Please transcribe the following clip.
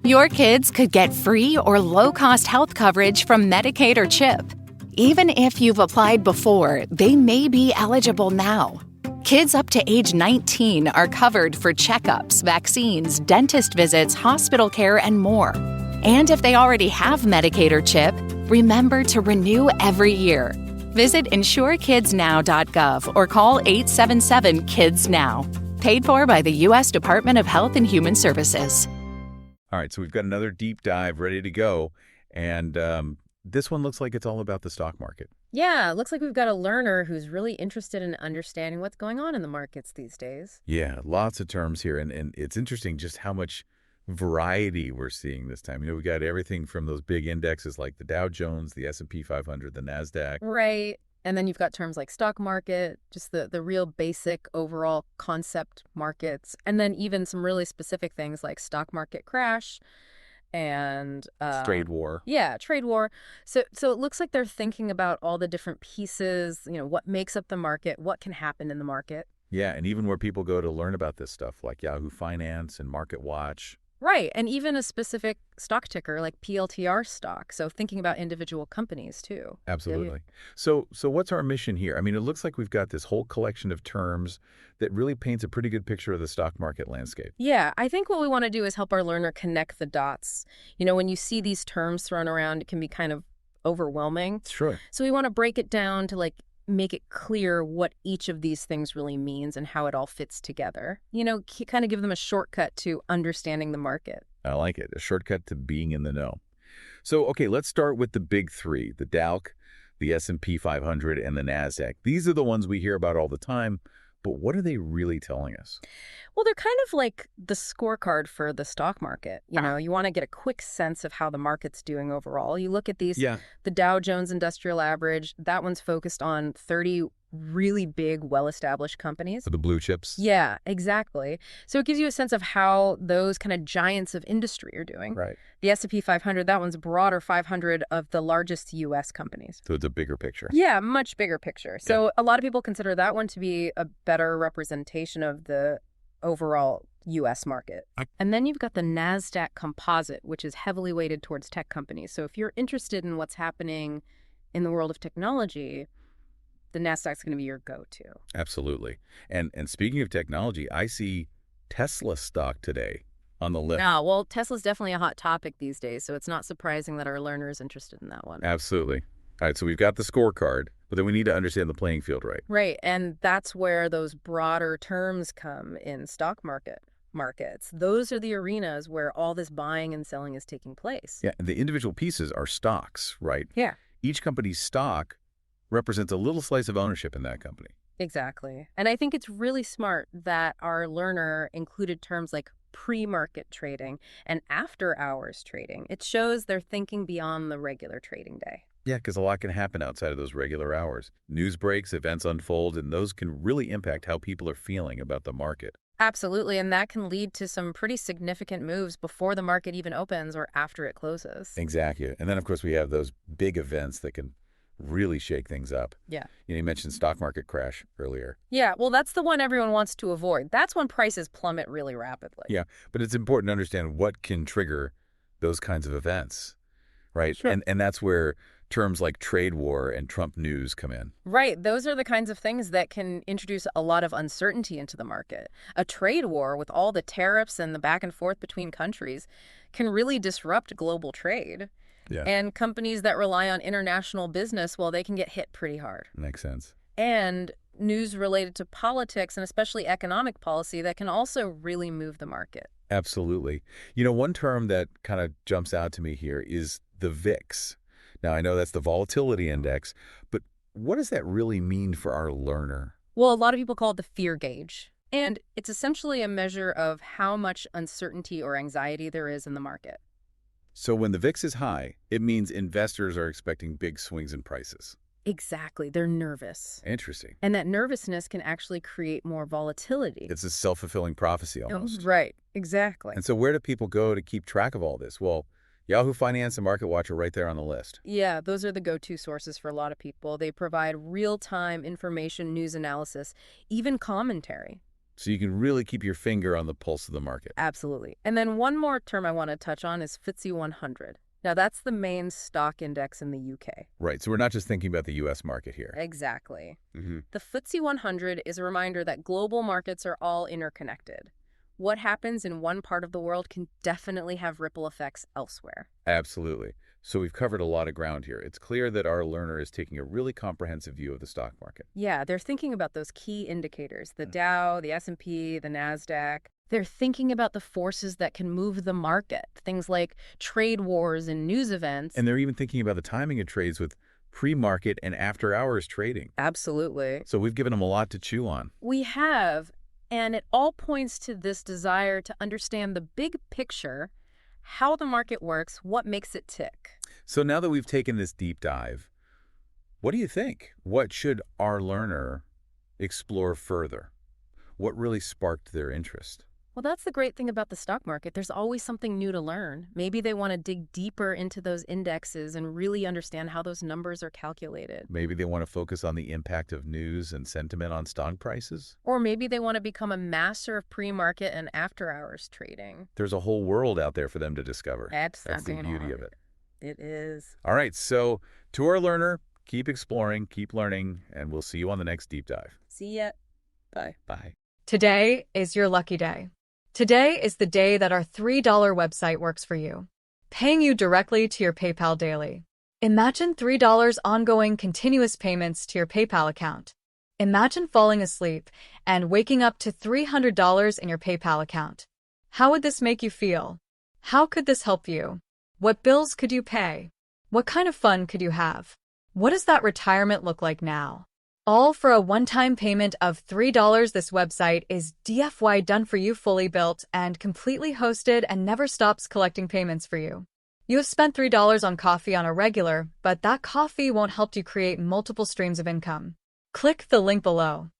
Your kids could get free or low-cost health coverage from Medicaid or CHIP. Even if you've applied before, they may be eligible now. Kids up to age 19 are covered for checkups, vaccines, dentist visits, hospital care, and more. And if they already have Medicaid or CHIP, remember to renew every year. Visit insurekidsnow.gov or call 877-KIDS-NOW. Paid for by the U.S. Department of Health and Human Services. All right, so we've got another deep dive ready to go. And this one looks like it's all about the stock market. Yeah, it looks like we've got a learner who's really interested in understanding what's going on in the markets these days. Yeah, lots of terms here. And it's interesting just how much variety we're seeing this time. We got everything from those big indexes like the Dow Jones, the S&P 500, the NASDAQ. Right. And then you've got terms like stock market, just the real basic overall concept markets. And then even some really specific things like stock market crash and trade war. Yeah, trade war. So it looks like they're thinking about all the different pieces, what makes up the market, what can happen in the market. Yeah, and even where people go to learn about this stuff, like Yahoo Finance and Market Watch. Right, and even a specific stock ticker like PLTR stock. So thinking about individual companies too. Absolutely. So what's our mission here? I mean, it looks like we've got this whole collection of terms that really paints a pretty good picture of the stock market landscape. Yeah, I think what we want to do is help our learner connect the dots. When you see these terms thrown around, it can be kind of overwhelming. Sure. So we want to break it down to make it clear what each of these things really means and how it all fits together. Kind of give them a shortcut to understanding the market. I like it. A shortcut to being in the know. So, okay, let's start with the big three, the Dow, the S&P 500, and the NASDAQ. These are the ones we hear about all the time, but what are they really telling us? Well, they're kind of like the scorecard for the stock market. You want to get a quick sense of how the market's doing overall. You look at these, the Dow Jones Industrial Average, that one's focused on 30 really big, well-established companies. For the blue chips? Yeah, exactly. So it gives you a sense of how those kind of giants of industry are doing. Right. The S&P 500, that one's a broader 500 of the largest U.S. companies. So it's a bigger picture. Yeah, much bigger picture. So a lot of people consider that one to be a better representation of the overall U.S. market. And then you've got the NASDAQ Composite, which is heavily weighted towards tech companies. So if you're interested in what's happening in the world of technology, the NASDAQ's going to be your go-to. Absolutely. And speaking of technology, I see Tesla stock today on the list. Yeah, well, Tesla's definitely a hot topic these days, so it's not surprising that our learner is interested in that one. Absolutely. All right, so we've got the scorecard, but then we need to understand the playing field, right? Right, and that's where those broader terms come in stock markets. Those are the arenas where all this buying and selling is taking place. Yeah, and the individual pieces are stocks, right? Yeah. Each company's stock represents a little slice of ownership in that company. Exactly. And I think it's really smart that our learner included terms like pre-market trading and after-hours trading. It shows they're thinking beyond the regular trading day. Yeah, because a lot can happen outside of those regular hours. News breaks, events unfold, and those can really impact how people are feeling about the market. Absolutely, and that can lead to some pretty significant moves before the market even opens or after it closes. Exactly. And then, of course, we have those big events that can really shake things up. Yeah. You mentioned stock market crash earlier. Yeah, well, that's the one everyone wants to avoid. That's when prices plummet really rapidly. Yeah, but it's important to understand what can trigger those kinds of events, right? Sure. And that's where terms like trade war and Trump news come in. Right. Those are the kinds of things that can introduce a lot of uncertainty into the market. A trade war with all the tariffs and the back and forth between countries can really disrupt global trade. Yeah. And companies that rely on international business, well, they can get hit pretty hard. Makes sense. And news related to politics and especially economic policy that can also really move the market. Absolutely. One term that kind of jumps out to me here is the VIX. Now, I know that's the volatility index, but what does that really mean for our learner? Well, a lot of people call it the fear gauge. And it's essentially a measure of how much uncertainty or anxiety there is in the market. So when the VIX is high, it means investors are expecting big swings in prices. Exactly. They're nervous. Interesting. And that nervousness can actually create more volatility. It's a self-fulfilling prophecy almost. Right. Exactly. And so where do people go to keep track of all this? Well, Yahoo Finance and Market Watch are right there on the list. Yeah, those are the go-to sources for a lot of people. They provide real-time information, news analysis, even commentary. So you can really keep your finger on the pulse of the market. Absolutely. And then one more term I want to touch on is FTSE 100. Now, that's the main stock index in the UK. Right. So we're not just thinking about the U.S. market here. Exactly. Mm-hmm. The FTSE 100 is a reminder that global markets are all interconnected. What happens in one part of the world can definitely have ripple effects elsewhere. Absolutely. So we've covered a lot of ground here. It's clear that our learner is taking a really comprehensive view of the stock market. Yeah, they're thinking about those key indicators, the Dow, the S&P, the NASDAQ. They're thinking about the forces that can move the market, things like trade wars and news events. And they're even thinking about the timing of trades with pre-market and after-hours trading. Absolutely. So we've given them a lot to chew on. We have, and it all points to this desire to understand the big picture, how the market works, what makes it tick. So now that we've taken this deep dive, what do you think? What should our learner explore further? What really sparked their interest? Well, that's the great thing about the stock market. There's always something new to learn. Maybe they want to dig deeper into those indexes and really understand how those numbers are calculated. Maybe they want to focus on the impact of news and sentiment on stock prices? Or maybe they want to become a master of pre-market and after-hours trading. There's a whole world out there for them to discover. That's the beauty of it. It is. All right, so to our learner, keep exploring, keep learning, and we'll see you on the next deep dive. See ya. Bye. Bye. Today is your lucky day. Today is the day that our $3 website works for you, paying you directly to your PayPal daily. Imagine $3 ongoing continuous payments to your PayPal account. Imagine falling asleep and waking up to $300 in your PayPal account. How would this make you feel? How could this help you? What bills could you pay? What kind of fun could you have? What does that retirement look like now? All for a one-time payment of $3. This website is DFY done for you, fully built and completely hosted, and never stops collecting payments for you. You have spent $3 on coffee on a regular, but that coffee won't help you create multiple streams of income. Click the link below.